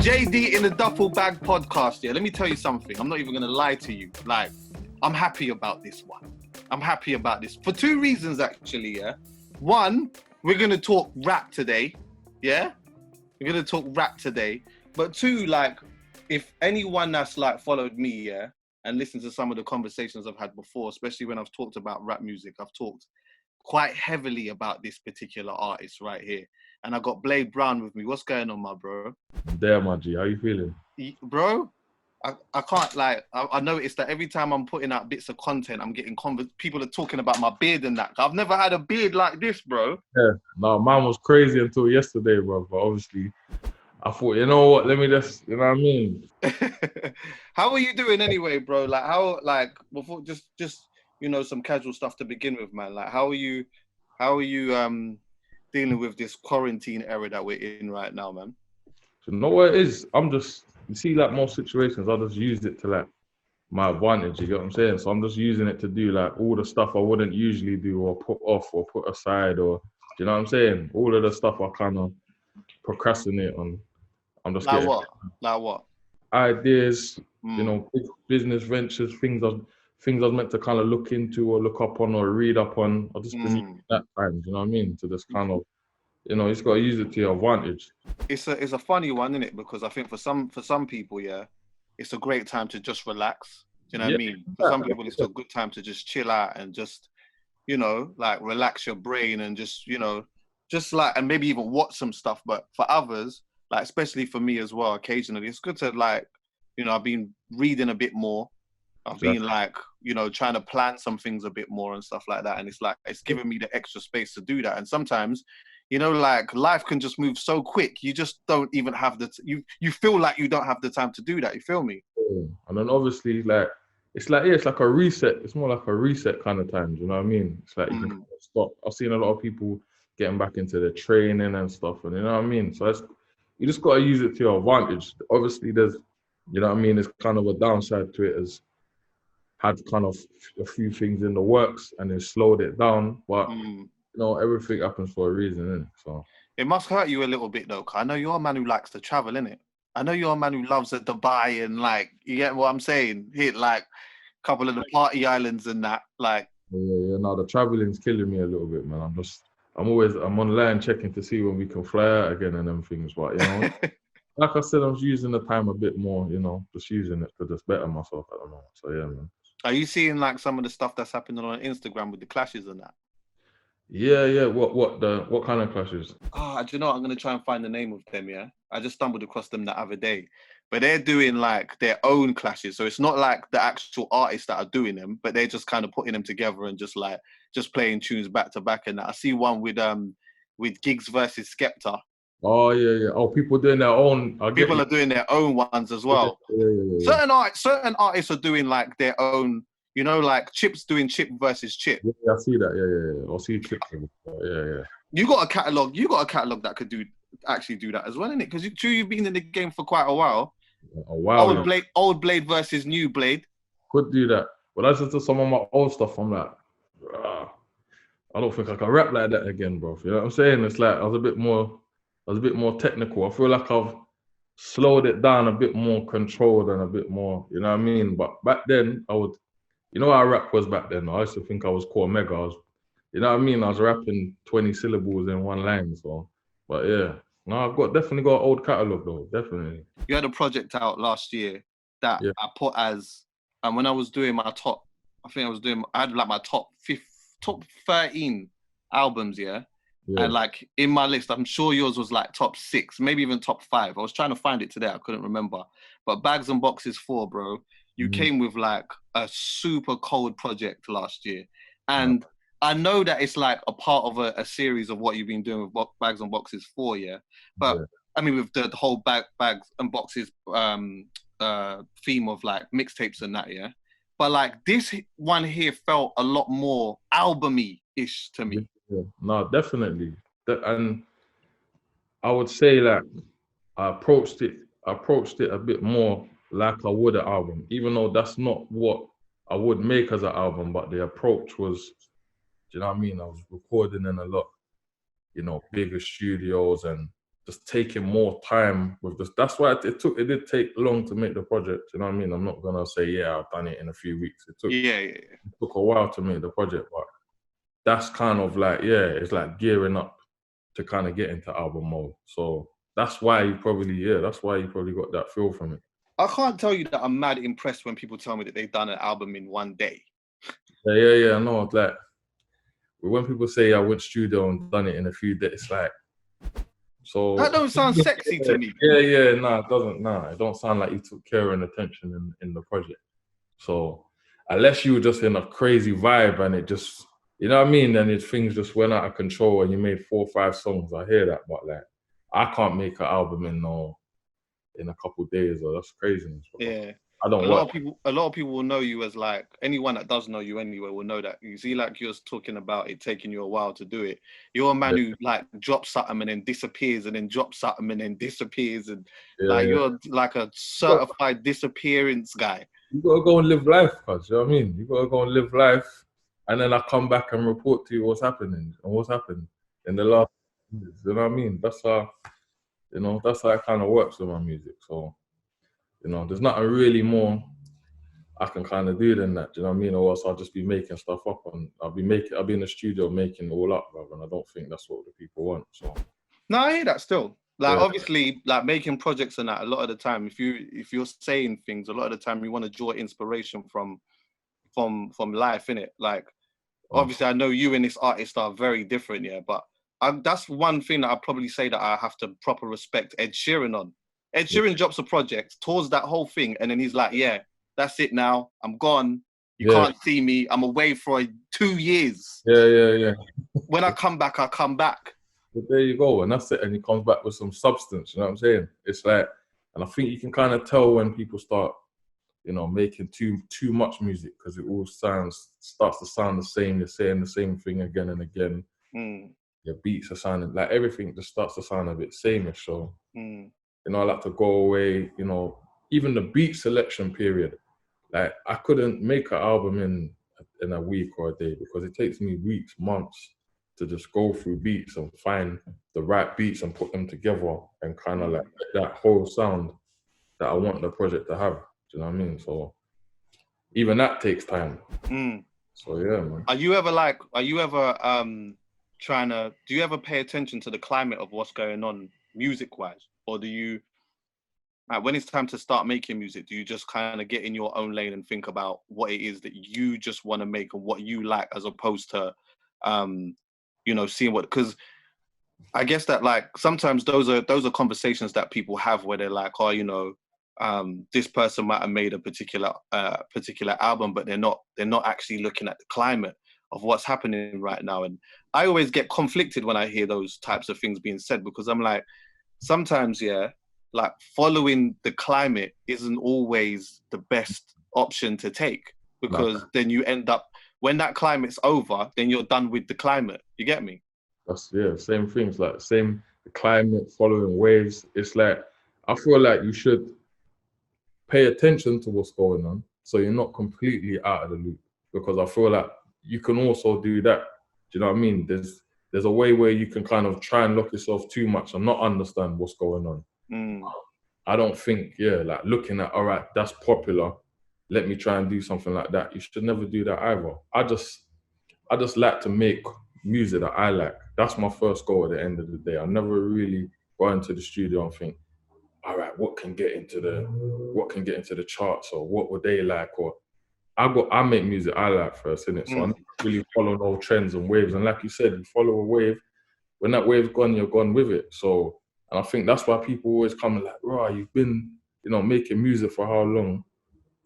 JD in the Duffle Bag podcast, yeah, let me tell you something. I'm not even going to lie to you. Like, I'm happy about this one. I'm happy about this for two reasons, actually, yeah. One, we're going to talk rap today, yeah? We're going to talk rap today. But two, like, if anyone that's, like, followed me, yeah, and listened to some of the conversations I've had before, especially when I've talked about rap music, I've talked quite heavily about this particular artist right here. And I got Blade Brown with me. What's going on, my bro? There, my G. How you feeling? Bro, I can't, like, I noticed that every time I'm putting out bits of content, I'm getting people are talking about my beard and that. I've never had a beard like this, bro. Yeah. No, mine was crazy until yesterday, bro. But obviously, I thought, you know what? Let me just, you know what I mean? How are you doing anyway, bro? Like, how, like, before, just, you know, some casual stuff to begin with, man. Like, how are you dealing with this quarantine era that we're in right now, man? So, you know what it is? You see, like most situations, I just use it to, like, my advantage, you get what I'm saying? So I'm just using it to do, like, all the stuff I wouldn't usually do or put off or put aside or, do you know what I'm saying? All of the stuff I kind of procrastinate on. I'm just Like getting what? Like what? ideas, you know, business ventures, things I was meant to kind of look into or look up on or read up on. I've just been using that time, you know what I mean? To just kind of, you know, you just got to use it to your advantage. It's a funny one, isn't it? Because I think for some people, yeah, it's a great time to just relax. Do you know what I mean? For some people, it's a good time to just chill out and just, you know, like relax your brain and just, you know, just like, and maybe even watch some stuff. But for others, like, especially for me as well, occasionally, it's good to, like, you know, I've been reading a bit more. I've been, like, you know, trying to plan some things a bit more and stuff like that. And it's like, it's giving me the extra space to do that. And sometimes, you know, like, life can just move so quick. You just don't even have you feel like you don't have the time to do that. You feel me? And then obviously, like, it's like a reset. It's more like a reset kind of time. You know what I mean? It's like you can kind of stop. I've seen a lot of people getting back into their training and stuff, and you know what I mean. So you just got to use it to your advantage. Obviously, there's, you know what I mean. There's kind of a downside to it, as had kind of a few things in the works and then slowed it down. But you know, everything happens for a reason, innit? So it must hurt you a little bit though, 'cause I know you're a man who likes to travel, innit? I know you're a man who loves at Dubai and, like, you get what I'm saying? Hit, like, a couple of the party islands and that, like. yeah. No, the traveling's killing me a little bit, man. I'm online checking to see when we can fly out again and them things. But, you know, like I said, I'm just using the time a bit more, you know, just using it to just better myself. I don't know. So yeah, man. Are you seeing, like, some of the stuff that's happening on Instagram with the clashes and that? Yeah. What kind of clashes? Do you know what? I'm going to try and find the name of them, yeah? I just stumbled across them the other day. But they're doing, like, their own clashes. So it's not like the actual artists that are doing them, but they're just kind of putting them together and just, like, just playing tunes back to back and that. I see one with Giggs versus Skepta. Oh, yeah. Oh, people doing their own. People are doing their own ones as well. Yeah. Certain artists are doing, like, their own, you know, like Chip's doing Chip versus Chip. Yeah, I see that. Yeah. I see Chip. Yeah. You got a catalog that could actually do that as well, innit? Because you've been in the game for quite a while. A while. Old Blade versus new Blade. Could do that. But I listen to some of my old stuff. I'm like, I don't think I can rap like that again, bro. You know what I'm saying? It's like I was a bit more technical. I feel like I've slowed it down, a bit more controlled and a bit more, you know what I mean? But back then, you know how rap was back then? I used to think I was Core Mega. You know what I mean? I was rapping 20 syllables in one line. So, but yeah. No, definitely got an old catalogue though, definitely. You had a project out last year that I put as, and when I was doing my top, I had like my top 13 albums, yeah? And, like, in my list, I'm sure yours was like top 6, maybe even top 5. I was trying to find it today, I couldn't remember. But Bags and Boxes 4, bro, you came with, like, a super cold project last year. And I know that it's like a part of a series of what you've been doing with Bags and Boxes 4, yeah? But, I mean, with the whole Bags and Boxes theme of, like, mixtapes and that, yeah? But, like, this one here felt a lot more album-y-ish to me. Yeah. No, definitely. And I would say that I approached it a bit more like I would an album, even though that's not what I would make as an album, but the approach was, do you know what I mean? I was recording in a lot, you know, bigger studios and just taking more time with this. That's why it did take long to make the project. You know what I mean? I'm not gonna say, yeah, I've done it in a few weeks. It took a while to make the project, but that's kind of like, it's like gearing up to kind of get into album mode. So that's why you probably got that feel from it. I can't tell you that I'm mad impressed when people tell me that they've done an album in one day. Yeah. No, like when people say I went studio and done it in a few days, it's like, so that don't sound sexy to me. Yeah. No, it doesn't. No, it don't sound like you took care and attention in the project. So unless you were just in a crazy vibe and it just, you know what I mean, and things just went out of control and you made 4 or 5 songs, I hear that. But like, I can't make an album in a couple of days, or that's craziness. Yeah. I don't. A lot of people will know you as like, anyone that does know you anyway will know that. You see, like you're talking about it taking you a while to do it. You're a man who like drops something and then disappears and then drops something and then disappears, and you're like a certified disappearance guy. You gotta go and live life, cuz, you know what I mean? You gotta go and live life, and then I come back and report to you what's happening and what's happened in the last years. You know what I mean? That's how it kind of works with my music. So, there's nothing really more I can kind of do than that. Do you know what I mean? Or else I'll just be making stuff up, and I'll be in the studio making it all up, brother. And I don't think that's what the people want. So, no, I hear that still. Like obviously, like making projects and that. A lot of the time, if you're saying things, a lot of the time you want to draw inspiration from life, innit? Like, obviously, I know you and this artist are very different, yeah. But that's one thing that I'd probably say that I have to proper respect Ed Sheeran on. Ed Sheeran drops a project, tours that whole thing, and then he's like, yeah, that's it now. I'm gone. You can't see me. I'm away for 2 years. Yeah. When I come back, I come back. But there you go, and that's it. And he comes back with some substance. You know what I'm saying? It's like, and I think you can kind of tell when people start, making too much music, because it all starts to sound the same. You're saying the same thing again and again. Your beats are sounding like everything just starts to sound a bit sameish. So, I like to go away. Even the beat selection period. Like, I couldn't make an album in a week or a day, because it takes me weeks, months to just go through beats and find the right beats and put them together and kind of like that whole sound that I want the project to have. Do you know what I mean? So even that takes time. So yeah, man. Do you ever pay attention to the climate of what's going on music-wise? Or do you, when it's time to start making music, do you just kind of get in your own lane and think about what it is that you just want to make and what you like, as opposed to, seeing what? Because I guess that like sometimes those are conversations that people have where they're like, this person might have made a particular album, but they're not actually looking at the climate of what's happening right now. And I always get conflicted when I hear those types of things being said, because I'm like, sometimes, like following the climate isn't always the best option to take, because then you end up, when that climate's over, then you're done with the climate. You get me? That's same things, like the climate, following waves. It's like, I feel like you should pay attention to what's going on, so you're not completely out of the loop, because I feel like you can also do that. Do you know what I mean? There's a way where you can kind of try and lock yourself too much and not understand what's going on. I don't think, like looking at, all right, that's popular, let me try and do something like that. You should never do that either. I just like to make music that I like. That's my first goal at the end of the day. I never really go into the studio and think, all right, what can get into the charts, or what would they like? Or I make music I like first, innit? So I don't really follow no trends and waves. And like you said, you follow a wave. When that wave's gone, you're gone with it. So, and I think that's why people always come like, right, you've been, making music for how long?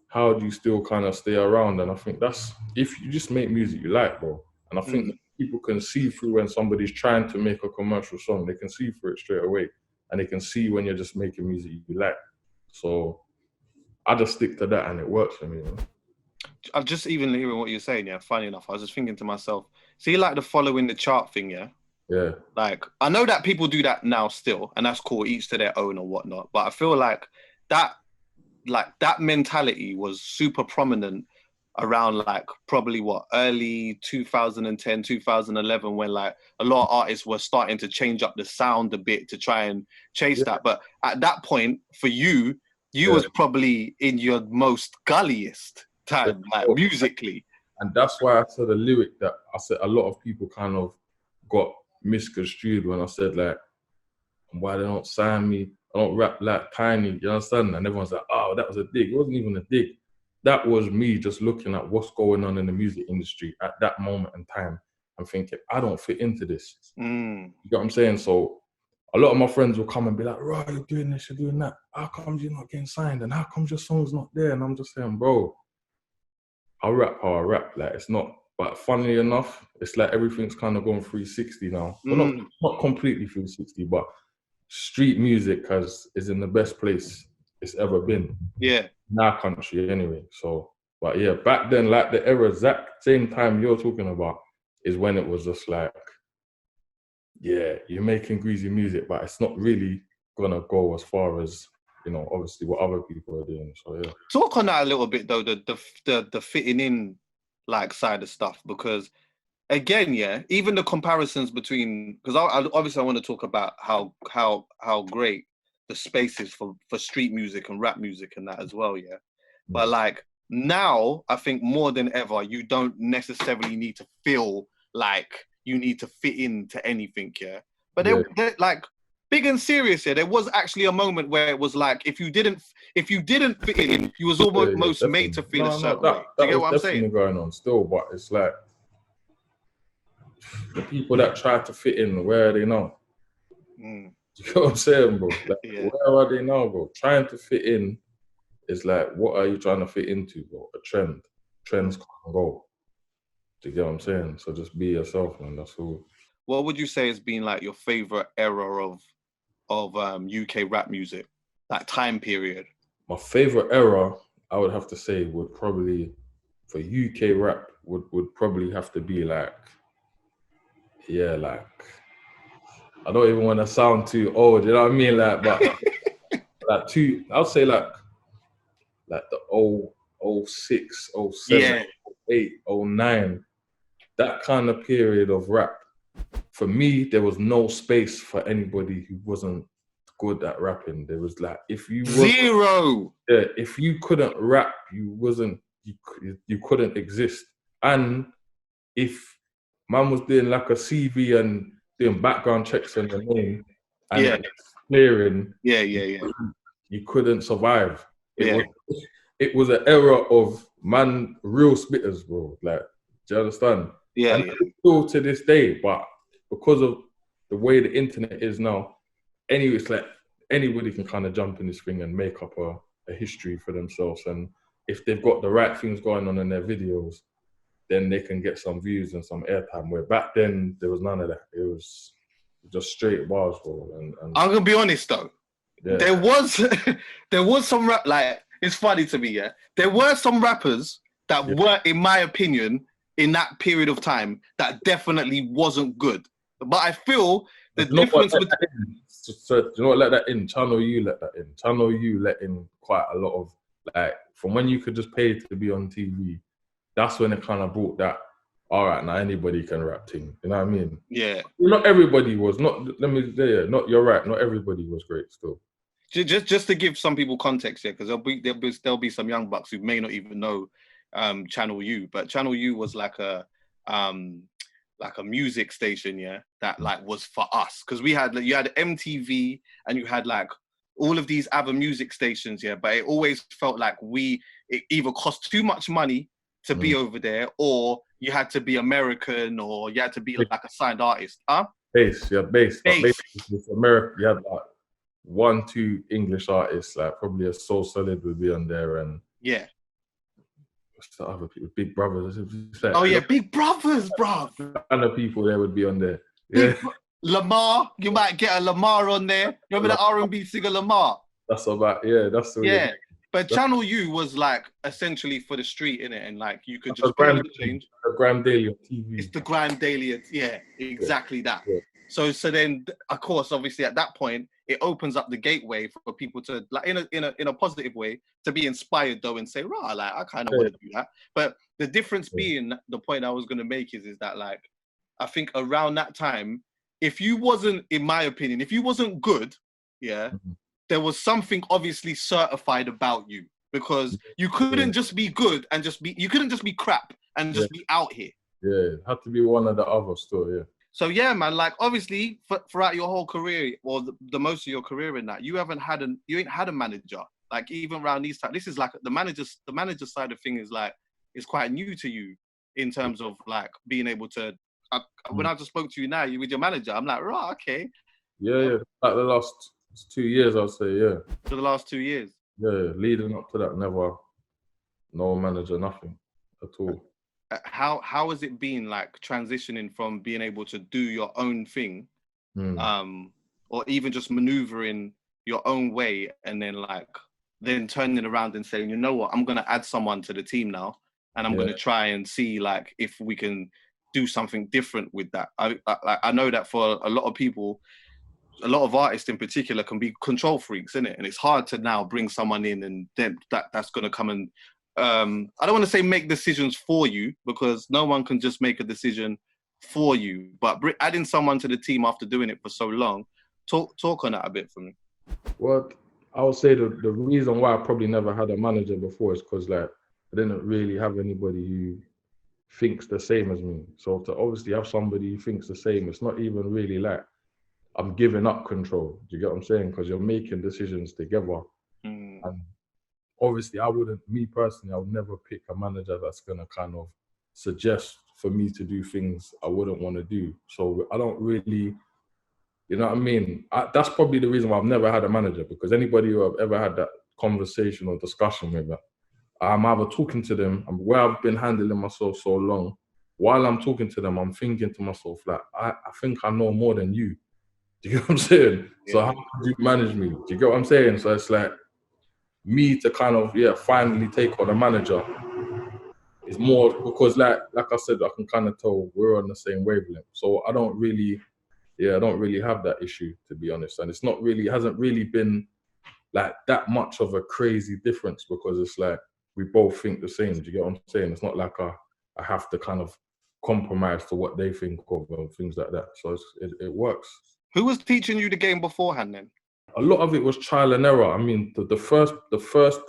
How do you still kind of stay around? And I think that's, if you just make music you like, bro. And I think that people can see through when somebody's trying to make a commercial song. They can see through it straight away. And they can see when you're just making music you like. So I just stick to that, and it works for me. I'm just even hearing what you're saying, funny enough, I was just thinking to myself, see, like the following the chart thing, Yeah. Like, I know that people do that now still, and that's cool, each to their own or whatnot. But I feel like that mentality was super prominent around like probably early 2010, 2011, when like a lot of artists were starting to change up the sound a bit to try and chase that. But at that point, for you was probably in your most gulliest time, like musically. And that's why I said a lyric that I said a lot of people kind of got misconstrued when I said like, why they don't sign me? I don't rap like Tiny, you understand? And everyone's like, oh, that was a dig. It wasn't even a dig. That was me just looking at what's going on in the music industry at that moment in time and thinking, I don't fit into this. You know what I'm saying? So a lot of my friends will come and be like, right, you're doing this, you're doing that. How come you're not getting signed? And how come your song's not there? And I'm just saying, bro, I rap how I rap. Like, it's not, but funnily enough, it's like everything's kind of gone 360 now. Well, not completely 360, but street music is in the best place it's ever been. Yeah. In our country anyway. So, but yeah, back then, like the era, exact same time you're talking about is when it was just like, yeah, you're making greasy music, but it's not really gonna go as far as, you know, obviously what other people are doing. So yeah. Talk on that a little bit though, the fitting in like side of stuff, because again, yeah, even the comparisons between, because I want to talk about how great the space is for street music and rap music and that as well, yeah. But like now, I think more than ever, you don't necessarily need to feel like you need to fit into anything, yeah. But they're like big and serious, yeah. There was actually a moment where it was like if you didn't fit in, you was almost made to feel a certain way. Do you get what I'm saying? Going on still, but it's like the people that try to fit in, where are they now? You know what I'm saying, bro? Like, where are they now, bro? Trying to fit in is like, what are you trying to fit into, bro? A trend. Trends can't go. Do you get what I'm saying? So just be yourself, man. That's all. What would you say has been like your favorite era of UK rap music, that time period? My favorite era, I would have to say, would probably, for UK rap, would probably have to be like, yeah, like, I don't even want to sound too old, you know what I mean? Like, but like I'll say like the 06, 07, 08, 09, that kind of period of rap. For me, there was no space for anybody who wasn't good at rapping. There was like, if you couldn't rap, you couldn't exist. And if man was doing like a CV and doing background checks on the name and clearing, you couldn't survive. It was an era of man, real spitters, bro. Like, do you understand? Still to this day, but because of the way the internet is now, anyway, it's like anybody can kind of jump in this thing and make up a history for themselves. And if they've got the right things going on in their videos, then they can get some views and some airtime. Where back then, there was none of that. It was just straight bars, bro. And I'm going to be honest, though. Yeah. There was some rap, like, it's funny to me, yeah? There were some rappers that were, in my opinion, in that period of time, that definitely wasn't good. But I feel the difference with... So, do you know what let that in? Channel U let that in. Channel U let in quite a lot of, like, from when you could just pay to be on TV, that's when it kind of brought that, all right, now anybody can rap thing. You know what I mean? Yeah. Not everybody was. You're right. Not everybody was great still. Just to give some people context here, because there'll be some young bucks who may not even know Channel U, but Channel U was like a music station, yeah, that like was for us, because you had MTV and you had like all of these other music stations, yeah, but it always felt like it either cost too much money to be over there, or you had to be American, or you had to be like a signed artist, Bass. With America, you had like 1-2 English artists, like probably a Soul Solid would be on there, and what's the other people? Big Brothers. Like, Big Brothers, bro. And the people there would be on there. Yeah. Lamar, you might get a Lamar on there. Remember the R&B singer Lamar? That's about that's the But Channel U was like essentially for the street, innit? And like you could just pay the change. The Grime Daily on TV. It's the Grime Daily, exactly that. Yeah. So then, of course, obviously at that point, it opens up the gateway for people to, like, in a positive way, to be inspired though and say, right, like, I kind of want to do that. But the difference being, the point I was going to make is that, like, I think around that time, if you wasn't, in my opinion, if you wasn't good, there was something obviously certified about you, because you couldn't just be good and you couldn't just be crap and just be out here. Yeah, it had to be one or the other still, So yeah, man, like, obviously throughout your whole career, or the most of your career in that, you ain't had a manager. Like, even around these times, this is like the manager side of thing is quite new to you in terms of, like, being able to, when I just spoke to you now, you with your manager, I'm like, right, okay. Yeah. Like the last 2 years, I'd say, For the last 2 years. Yeah, leading up to that, never, no manager, nothing at all. How has it been, like, transitioning from being able to do your own thing, or even just maneuvering your own way, and then turning around and saying, you know what, I'm going to add someone to the team now, and I'm going to try and see, like, if we can do something different with that. I know that for a lot of people, a lot of artists in particular can be control freaks, isn't it? And it's hard to now bring someone in and then that's going to come and, I don't want to say make decisions for you, because no one can just make a decision for you, but adding someone to the team after doing it for so long, talk on that a bit for me. Well, I would say the reason why I probably never had a manager before is because, like, I didn't really have anybody who thinks the same as me. So to obviously have somebody who thinks the same, it's not even really like I'm giving up control. Do you get what I'm saying? Because you're making decisions together. And obviously, me personally, I would never pick a manager that's going to kind of suggest for me to do things I wouldn't want to do. So I don't really, you know what I mean? That's probably the reason why I've never had a manager, because anybody who I've ever had that conversation or discussion with, I'm either talking to them, where I've been handling myself so long, while I'm talking to them, I'm thinking to myself, like, I think I know more than you. Do you get what I'm saying? So how could you manage me? Do you get what I'm saying? So it's like, me to kind of, finally take on a manager is more because, like I said, I can kind of tell we're on the same wavelength. So I don't really have that issue, to be honest. And it hasn't really been like that much of a crazy difference, because it's like we both think the same. Do you get what I'm saying? It's not like I have to kind of compromise to what they think of and things like that. So it works. Who was teaching you the game beforehand then? A lot of it was trial and error. I mean, the first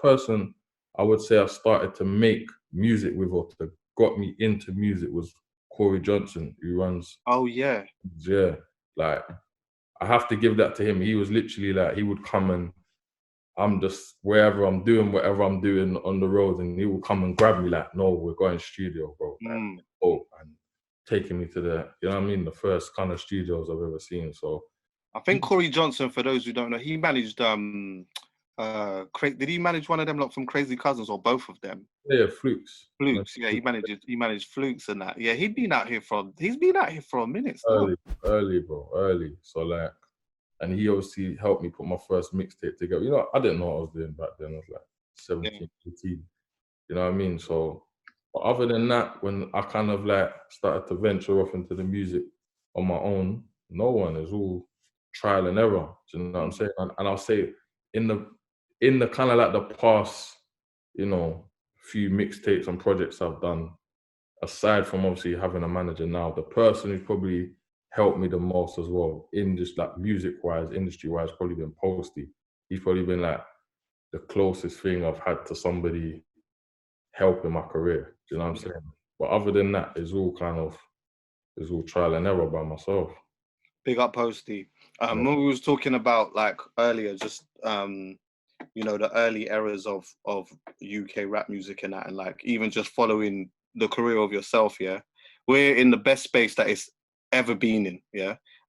person I would say I started to make music with, or that got me into music, was Corey Johnson, who runs. Oh yeah. Yeah, like, I have to give that to him. He was literally like, he would come and I'm just wherever I'm doing, whatever I'm doing on the road, and he will come and grab me like, no, we're going studio, bro. And taking me to the, you know what I mean, the first kind of studios I've ever seen. So I think Corey Johnson, for those who don't know, he managed did he manage one of them, like, from Crazy Cousins, or both of them? Yeah, Flukes. Yeah, he managed Flukes and that. Yeah, he's been out here for a minute still. Early, bro, early. So, like, and he obviously helped me put my first mixtape together. You know, I didn't know what I was doing back then. I was like 17, 18. You know what I mean? So, but other than that, when I kind of like started to venture off into the music on my own, no one. Is all trial and error. Do you know what I'm saying? And I'll say in the kind of like the past, you know, few mixtapes and projects I've done, aside from obviously having a manager now, the person who's probably helped me the most as well, in just like music-wise, industry-wise, probably been Posty. He's probably been like the closest thing I've had to somebody helping my career. Do you know what I'm saying? But other than that, it's all trial and error by myself. Big up Posty. When we was talking about, like, earlier, just you know, the early eras of UK rap music and that, and like even just following the career of yourself, we're in the best space that it's ever been in,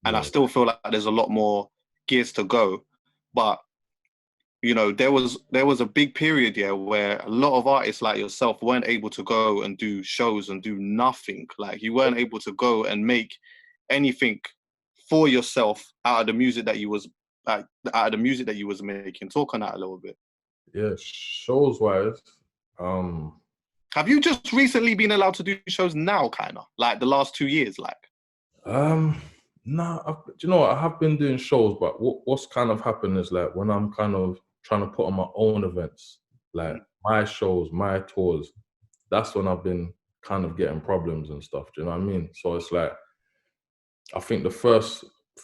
and I still feel like there's a lot more gears to go, but you know, there was a big period where a lot of artists like yourself weren't able to go and do shows and do nothing. Like, you weren't able to go and make anything for yourself out of the music that you was making. Talk on that a little bit. Yeah, shows wise, have you just recently been allowed to do shows now, kind of like the last 2 years, like? Nah, do you know what? I have been doing shows, but what's kind of happened is like when I'm kind of trying to put on my own events, like my shows, my tours, that's when I've been kind of getting problems and stuff. Do you know what I mean? So it's like, I think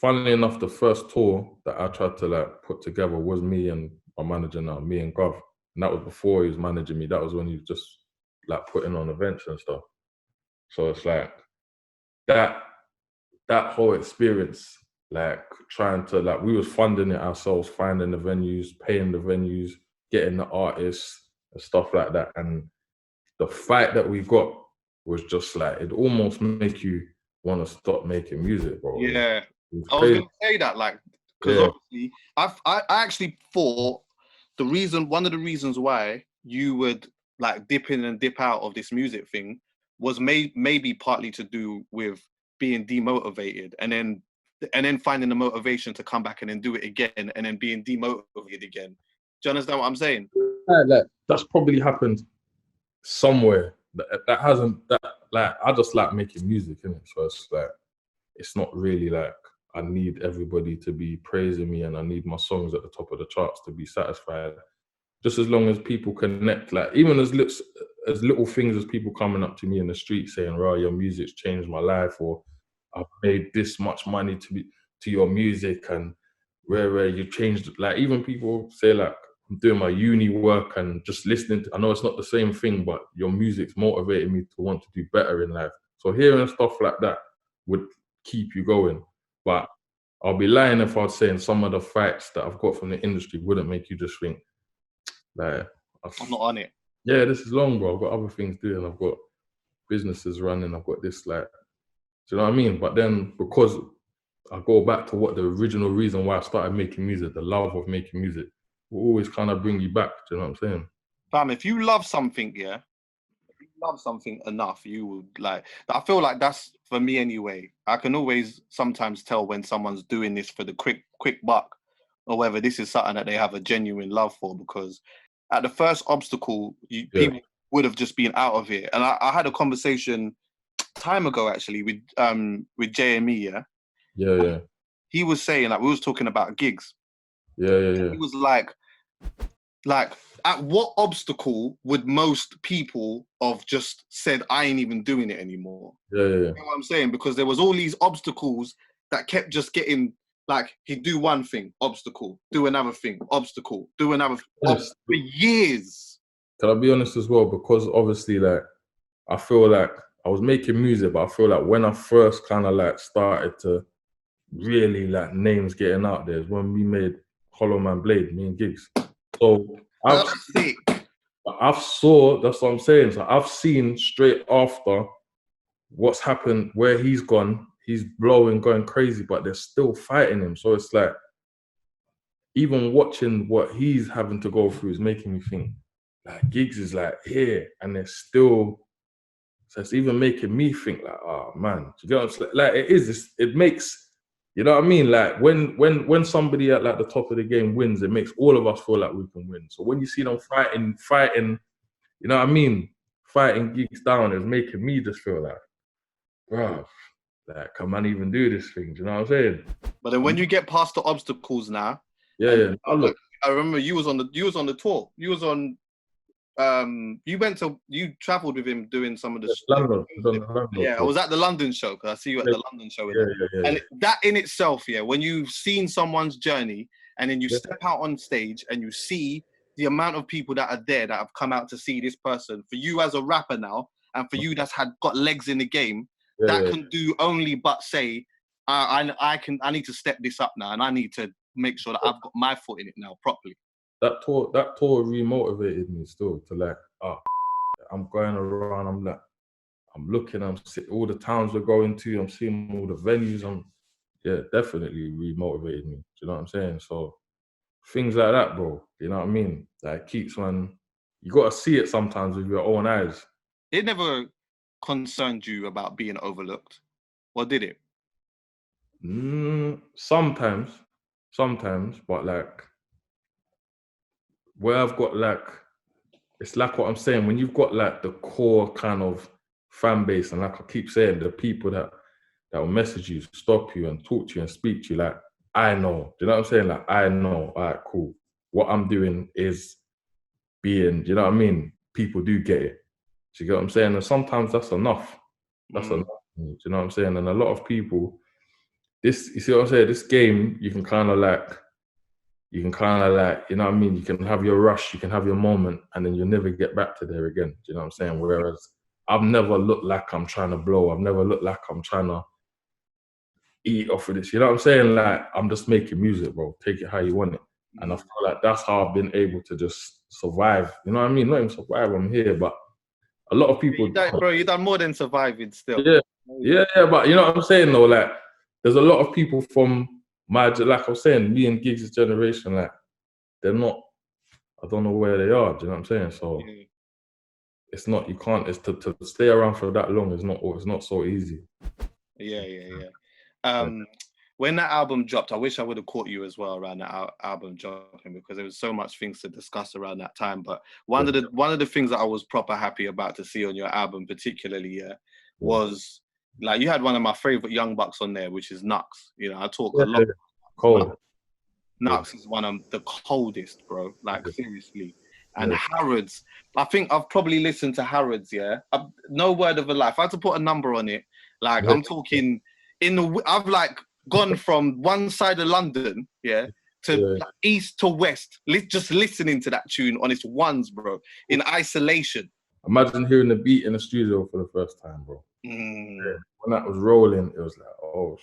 funnily enough, the first tour that I tried to like put together was me and my manager now, me and Gov. And that was before he was managing me. That was when he was just like putting on events and stuff. So it's like that whole experience, like trying to like, we was funding it ourselves, finding the venues, paying the venues, getting the artists and stuff like that. And the fight that we got was just like, it almost make you want to stop making music, bro. Yeah, I was gonna say that, like, because obviously, I actually thought one of the reasons why you would like dip in and dip out of this music thing was maybe partly to do with being demotivated, and then finding the motivation to come back and then do it again, and then being demotivated again. Do you understand what I'm saying? Like, that's probably happened somewhere. That hasn't, that like, I just like making music, innit? So it's like, it's not really like I need everybody to be praising me and I need my songs at the top of the charts to be satisfied. Just as long as people connect, like even as little things as people coming up to me in the street saying, "Raw, your music's changed my life," or "I've made this much money to your music," and where you changed. Like even people say like, I'm doing my uni work and just listening to, I know it's not the same thing, but your music's motivated me to want to do better in life. So hearing stuff like that would keep you going. But I'll be lying if I was saying some of the facts that I've got from the industry wouldn't make you just think, like, I'm not on it. Yeah, this is long, bro. I've got other things doing. I've got businesses running. I've got this, like, do you know what I mean? But then because I go back to what the original reason why I started making music, the love of making music, will always kind of bring you back. Do you know what I'm saying? Fam, if you love something, yeah, if you love something enough, you would like. I feel like that's for me anyway. I can always sometimes tell when someone's doing this for the quick buck, or whether this is something that they have a genuine love for. Because at the first obstacle, people would have just been out of it. And I had a conversation time ago actually with JME, yeah. Yeah. He was saying, like, we was talking about gigs. Yeah. He was like, at what obstacle would most people have just said, I ain't even doing it anymore? Yeah. You know what I'm saying? Because there was all these obstacles that kept just getting, like, he'd do one thing, obstacle, do another thing, obstacle, do another thing, for years. Can I be honest as well? Because obviously, like, I feel like I was making music, but I feel like when I first kind of like started to really like names getting out there is when we made Hollow Man Blade, me and Gigs. So that's what I'm saying. So I've seen straight after what's happened, where he's gone, he's blowing, going crazy, but they're still fighting him. So it's like, even watching what he's having to go through is making me think, like, Gigs is like here, and they're still. So it's even making me think like, oh man, you know what I'm saying? Like it makes, you know what I mean? Like when somebody at like the top of the game wins, it makes all of us feel like we can win. So when you see them fighting, you know what I mean? Fighting Gigs down is making me just feel like, bro, like, can man even do this thing? Do you know what I'm saying? But then when you get past the obstacles now, yeah. Like, I remember you was on the tour. You was on. You traveled with him doing some of the London. I was at the London show because I see you at the London show with him. And that in itself, when you've seen someone's journey and then you step out on stage and you see the amount of people that are there that have come out to see this person, for you as a rapper now, and for you that's got legs in the game, can do only but say, I need to step this up now, and I need to make sure that I've got my foot in it now properly. That tour remotivated me still to like, I'm going around, I'm looking, I'm seeing all the towns we're going to, I'm seeing all the venues, definitely remotivated me. Do you know what I'm saying? So things like that, bro, you know what I mean? Like, keeps man, you got to see it sometimes with your own eyes. It never concerned you about being overlooked, or did it? Sometimes, but like, where I've got like, it's like what I'm saying, when you've got like the core kind of fan base, and like I keep saying, the people that that will message you, stop you, and talk to you and speak to you. Like, I know. Do you know what I'm saying? Like, I know. All right, cool. What I'm doing is being, do you know what I mean? People do get it. Do you get what I'm saying? And sometimes that's enough. That's enough. Do you know what I'm saying? And a lot of people, you see what I'm saying? This game, you can kind of like, you know what I mean? You can have your rush, you can have your moment, and then you'll never get back to there again. Do you know what I'm saying? Whereas I've never looked like I'm trying to blow. I've never looked like I'm trying to eat off of this. You know what I'm saying? Like, I'm just making music, bro. Take it how you want it. And I feel like that's how I've been able to just survive. You know what I mean? Not even survive, I'm here, but a lot of people... Bro, you've done more than surviving still. Yeah, but you know what I'm saying though? Like, there's a lot of people from like I was saying, me and Giggs' generation, like, they're not, I don't know where they are, do you know what I'm saying? So it's not, you can't, it's to stay around for that long, it's not so easy. When that album dropped, I wish I would have caught you as well around that album dropping, because there was so much things to discuss around that time. But one of the things that I was proper happy about to see on your album, particularly, was like, you had one of my favorite Young Bucks on there, which is Nux. You know, I talk a lot. Cold. Nux is one of the coldest, bro. Like, seriously. And Harrods, I think I've probably listened to Harrods. No word of a lie. If I had to put a number on it, like, I'm talking I've like gone from one side of London, to east to west, just listening to that tune on its ones, bro, in isolation. Imagine hearing the beat in the studio for the first time, bro. When that was rolling, it was like, oh,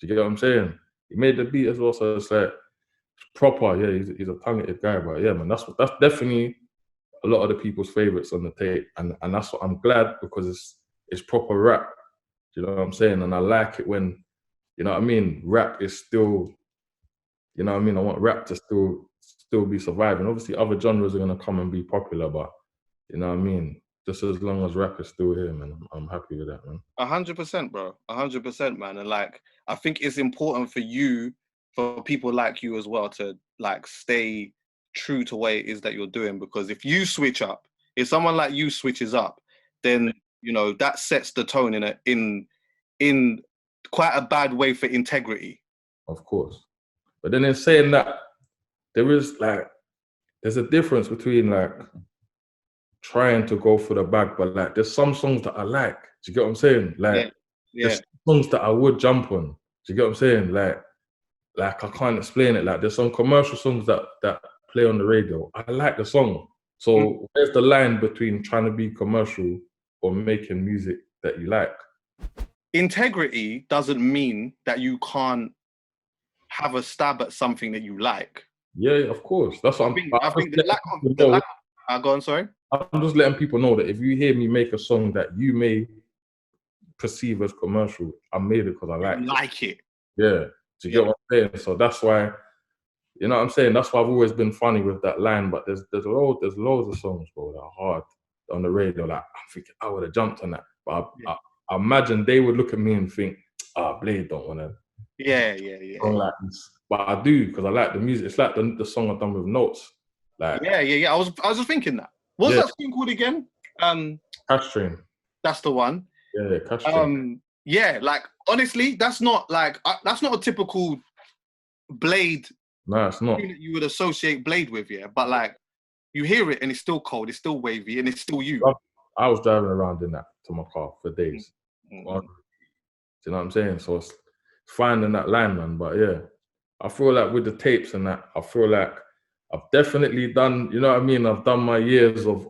do you get what I'm saying? He made the beat as well, so it's like, it's proper. Yeah, he's a talented guy, but yeah, man, that's definitely a lot of the people's favorites on the tape, and that's what I'm glad, because it's proper rap. Do you know what I'm saying? And I like it when, you know what I mean, rap is still, you know what I mean? I want rap to still be surviving. Obviously, other genres are gonna come and be popular, but you know what I mean? Just as long as rap is still here, man, I'm happy with that, man. 100%, bro. 100%, man. And like, I think it's important for people like you as well, to like stay true to what it is that you're doing. Because if you switch up, if someone like you switches up, then, you know, that sets the tone in quite a bad way for integrity. Of course. But then in saying that, there's a difference between like trying to go for the bag, but like, there's some songs that I like. Do you get what I'm saying? Like, there's songs that I would jump on. Do you get what I'm saying? Like I can't explain it. Like, there's some commercial songs that play on the radio. I like the song. So where's the line between trying to be commercial or making music that you like? Integrity doesn't mean that you can't have a stab at something that you like. Yeah, of course. That's what I think the lack of go on, sorry. I'm just letting people know that if you hear me make a song that you may perceive as commercial, I made it because I like it. Yeah. Do you get what I'm saying? So that's why, you know what I'm saying? That's why I've always been funny with that line. But there's loads of songs, bro, that are hard on the radio. Like, I'm thinking I would have jumped on that. But I imagine they would look at me and think, Blade don't want to. Yeah. Like this. But I do, because I like the music. It's like the song I've done with Notes. Like, yeah. I was just thinking that. What's that song called again? Cash Train. That's the one. Yeah, Cash Train. Yeah, like, honestly, that's not a typical Blade. No, it's not. You would associate Blade with, but like, you hear it and it's still cold, it's still wavy, and it's still you. I was driving around in that to my car for days. Do you know what I'm saying? So it's finding that line, man. But yeah, I feel like with the tapes and that, I feel like I've definitely done, you know what I mean? I've done my years of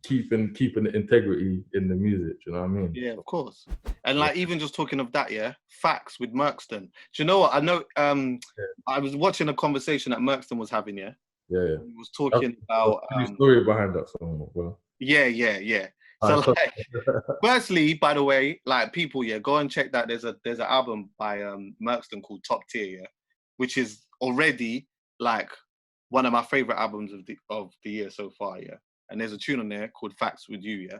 keeping the integrity in the music, you know what I mean? Yeah, of course. And like, even just talking of that, Facts with Merkston. Do you know what? I know I was watching a conversation that Merkston was having, Yeah. He was talking about the story behind that song, bro. Yeah. So like, firstly, by the way, like, people, go and check that. There's an album by Merkston called Top Tier, which is already like one of my favorite albums of the year so far, And there's a tune on there called Facts with You,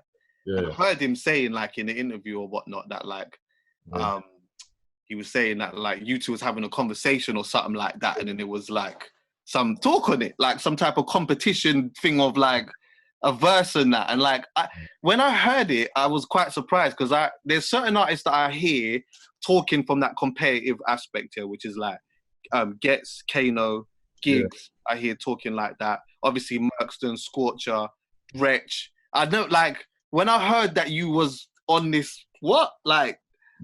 And I heard him saying, like, in the interview or whatnot, that like, he was saying that like you two was having a conversation or something like that, and then it was like some talk on it, like some type of competition thing of like a verse in that. And like, when I heard it, I was quite surprised because there's certain artists that I hear talking from that competitive aspect here, which is like Gets, Kano, Gigs. I hear talking like that. Obviously, Merkston, Scorcher, Wretch. I don't like when I heard that you was on this. What like?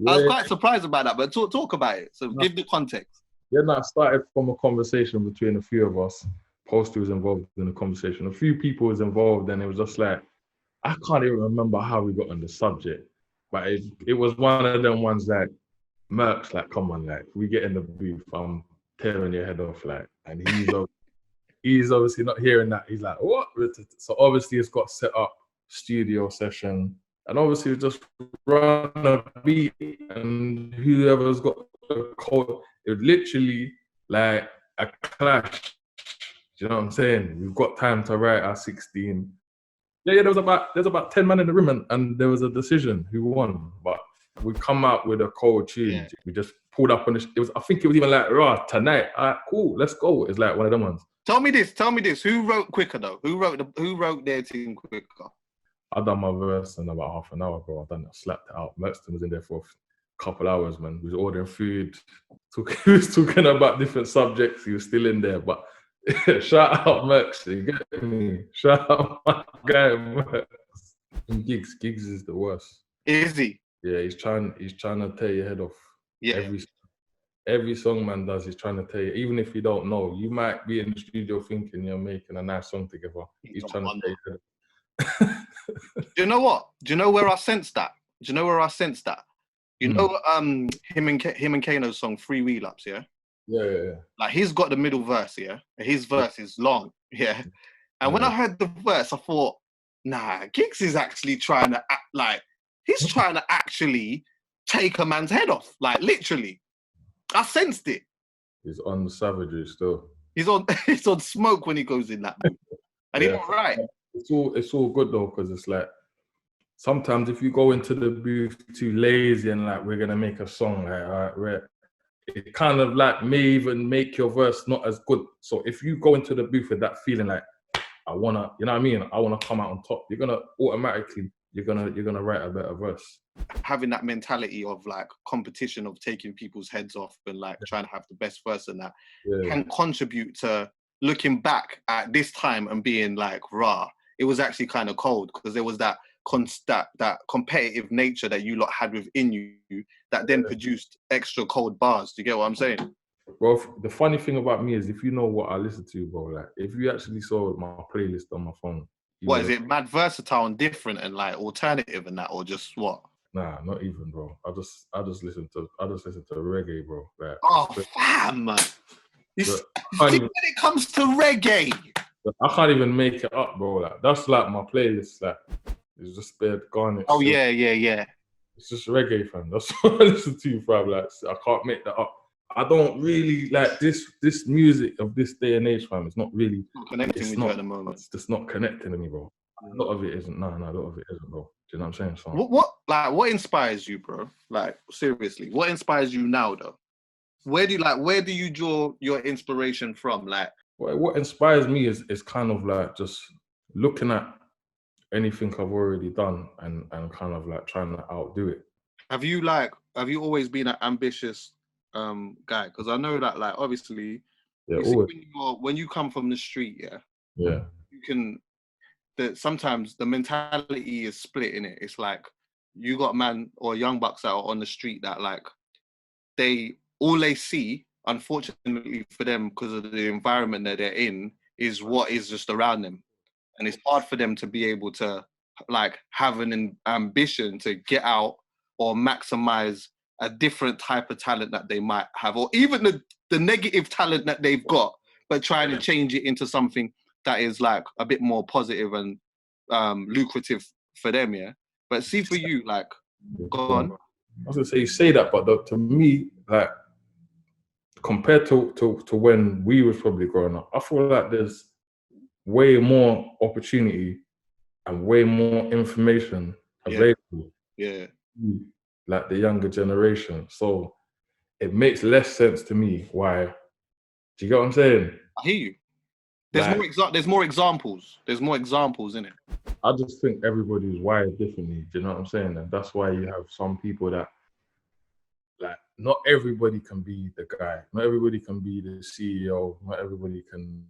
I was quite surprised about that. But talk about it. So give the context. Yeah, no, it started from a conversation between a few of us. Posty was involved in the conversation. A few people was involved, and it was just like, I can't even remember how we got on the subject, but it was one of them ones like, Mercs, like, come on, like, we get in the booth, I'm tearing your head off, like, and he's obviously not hearing that. He's like, what? So obviously it's got set up studio session, and obviously we just run a beat, and whoever's got the code, it was literally like a clash. Do you know what I'm saying? We've got time to write our 16. Yeah, there's about 10 men in the room, and there was a decision who won. But we come out with a cold tune. Yeah. We just pulled up on the. I think it was even like, tonight. All right, cool, let's go. It's like one of them ones. Tell me this. Who wrote quicker though? Who wrote their tune quicker? I done my verse in about half an hour, bro. I slapped it out. Merkston was in there for a couple hours, man. He was ordering food. He was talking about different subjects. He was still in there, but. Shout out Merks, you get me? Shout out my guy Merks. Gigs is the worst. Is he? Yeah, he's trying to tear your head off. Yeah. Every song man does, he's trying to tear you. Even if you don't know, you might be in the studio thinking you're making a nice song together. He's trying to tear your head off. Do you know what? Do you know where I sensed that? You know, him and Kano's song Free Wheel Ups, yeah? Yeah. Like he's got the middle verse, yeah. His verse is long, yeah. And when I heard the verse, I thought, nah, Giggs is actually trying to act like he's trying to actually take a man's head off, like literally. I sensed it. He's on the savagery still. He's on smoke when he goes in that mood. And he's all right. It's all good though, because it's like sometimes if you go into the booth too lazy and like we're gonna make a song, like all right, it kind of like may even make your verse not as good. So if you go into the booth with that feeling like I wanna, you know what I mean? I wanna come out on top. You're gonna automatically you're gonna write a better verse. Having that mentality of like competition of taking people's heads off and like trying to have the best verse and that can contribute to looking back at this time and being like, rah, it was actually kind of cold because there was that that competitive nature that you lot had within you that then produced extra cold bars. Do you get what I'm saying? Well, the funny thing about me is if you know what I listen to, bro, like if you actually saw my playlist on my phone. What is it? Mad versatile and different and like alternative and that, or just what? Nah, not even, bro. I just listen to reggae, bro. Like, oh, fam, man. You see, when it comes to reggae, I can't even make it up, bro. Like that's like my playlist. Like it's just spared garnet. Oh yeah. It's just reggae, fam. That's what I listen to, fam. Like I can't make that up. I don't really like this music of this day and age, fam. It's not really connecting with you at the moment. It's just not connecting to me, bro. A lot of it isn't. No, a lot of it isn't, bro. Do you know what I'm saying? So, what inspires you, bro? Like seriously, what inspires you now, though? Where do you draw your inspiration from? Like, what inspires me is kind of like just looking at anything I've already done and kind of like trying to outdo it. Have you always been an ambitious guy? Because I know that, like, obviously, when you come from the street, you can. Sometimes the mentality is split in it. It's like you got man or young bucks out on the street that like all they see, unfortunately for them, because of the environment that they're in, is what is just around them, and it's hard for them to be able to like have an ambition to get out or maximize a different type of talent that they might have, or even the negative talent that they've got, but trying to change it into something that is like a bit more positive and lucrative for them, yeah. But see, for you, like, go on. I was gonna say you say that, but to me, like, compared to when we was probably growing up, I feel like there's way more opportunity and way more information available. Yeah. Like the younger generation, so it makes less sense to me why. Do you get what I'm saying? I hear you. There's more examples. There's more examples in it. I just think everybody's wired differently. Do you know what I'm saying? And that's why you have some people that, like, not everybody can be the guy. Not everybody can be the CEO. Not everybody can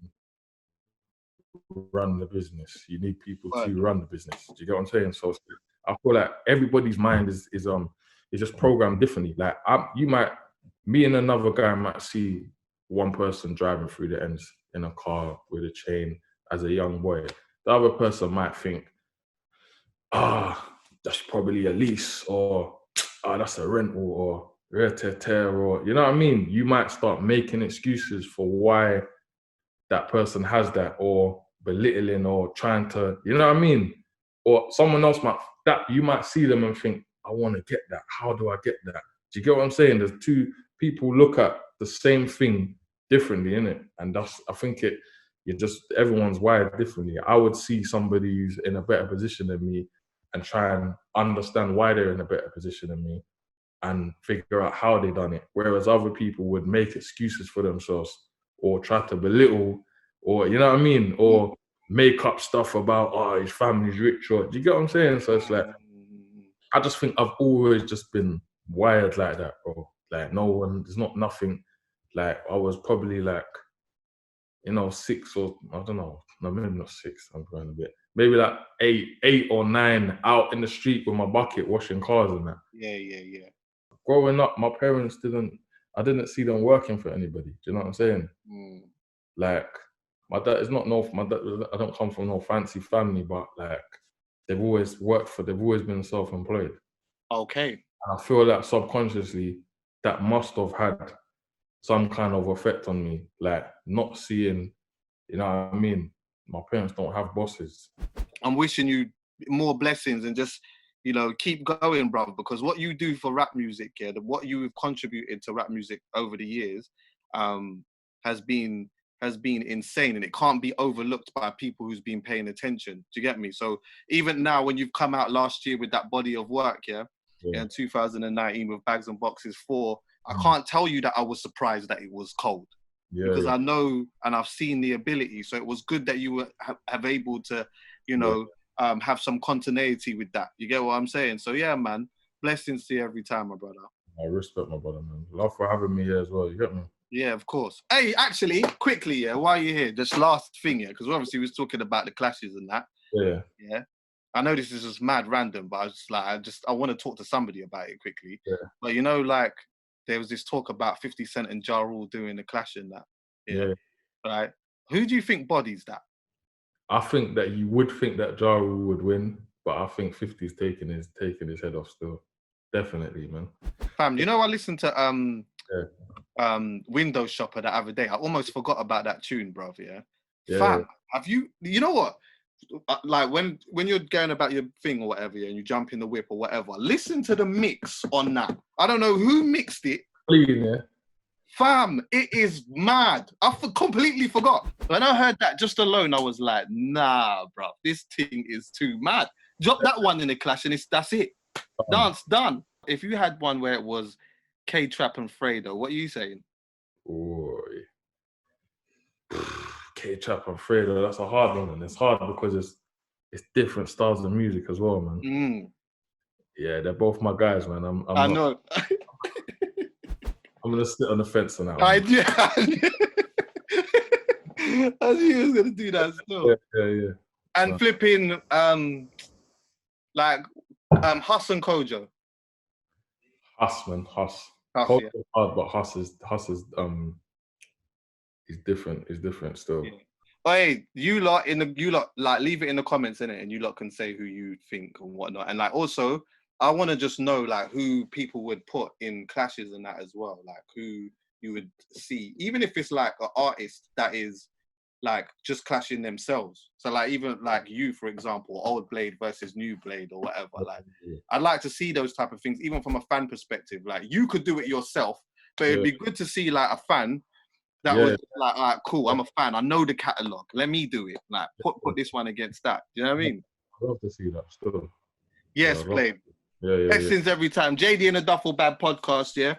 run the business. You need people to run the business. Do you get what I'm saying? So I feel like everybody's mind is just programmed differently. Like me and another guy might see one person driving through the ends in a car with a chain as a young boy. The other person might think, that's probably a lease, or that's a rental, or or you know what I mean? You might start making excuses for why that person has that, or belittling, or trying to, you know what I mean? Or someone else you might see them and think, I want to get that. How do I get that? Do you get what I'm saying? There's two people look at the same thing differently, innit? And I think everyone's wired differently. I would see somebody who's in a better position than me and try and understand why they're in a better position than me and figure out how they done it. Whereas other people would make excuses for themselves or try to belittle, or, you know what I mean? Or make up stuff about, his family's rich, or, do you get what I'm saying? So it's like, I just think I've always just been wired like that, bro. Like, there's not nothing, like, I was probably like, 6 or, I don't know, no, maybe not 6, I'm going a bit. Maybe like 8 or 9 out in the street with my bucket washing cars and that. Yeah. Growing up, my parents I didn't see them working for anybody. Do you know what I'm saying? Like, my dad is I don't come from no fancy family, but like, they've always been self-employed. Okay. And I feel like subconsciously, that must have had some kind of effect on me, like not seeing, you know what I mean? My parents don't have bosses. I'm wishing you more blessings and just, keep going, bro, because what you do for rap music, what you've contributed to rap music over the years has been insane, and it can't be overlooked by people who's been paying attention. Do you get me? So even now, when you've come out last year with that body of work, in 2019 with Bags and Boxes 4, I can't tell you that I was surprised that it was cold. Because I know and I've seen the ability. So it was good that you were have able to, have some continuity with that. You get what I'm saying? So yeah, man, blessings to you every time, my brother. I respect my brother, man. Love for having me here as well. You get me? Yeah, of course. Hey, actually, quickly, while you're here, just last thing, because obviously we was talking about the clashes and that. Yeah. I know this is just mad random, but I want to talk to somebody about it quickly. Yeah. But there was this talk about 50 Cent and Ja Rule doing the clash and that. Yeah. Right. Who do you think bodies that? I think that you would think that Ja Rule would win, but I think 50's taking his head off still. Definitely, man. Fam, I listened to Window Shopper the other day. I almost forgot about that tune, bro. Yeah. Fam, have you know what? Like when you're going about your thing or whatever, and you jump in the whip or whatever, listen to the mix on that. I don't know who mixed it. Yeah. Fam, it is mad. I completely forgot. When I heard that just alone, I was like, nah, bro, this thing is too mad. Drop that one in the clash and that's it. Dance done. If you had one where it was K-Trap and Fredo, what are you saying? K-Trap and Fredo, that's a hard one, and it's hard because it's different styles of music as well, man. Yeah, they're both my guys, man. I know. I'm gonna sit on the fence on that one. I knew he was gonna do that still. Yeah. And flipping Huss and Kojo. Huss, man, Huss. Kojo is hard, but Huss is he's different. He's different still. Yeah. Hey, you lot leave it in the comments, innit? And you lot can say who you think and whatnot. And also, I want to just know who people would put in clashes and that as well. Like who you would see, even if it's like an artist that is just clashing themselves. So even you, for example, Old Blade versus New Blade or whatever. I'd like to see those type of things, even from a fan perspective. You could do it yourself, but it'd be good to see a fan that was all right, cool, I'm a fan. I know the catalog. Let me do it. Put this one against that. Do you know what I mean? I'd love to see that still. Yes, Blade. Yeah. Blessings every time. JD and the Duffle Bad podcast, yeah?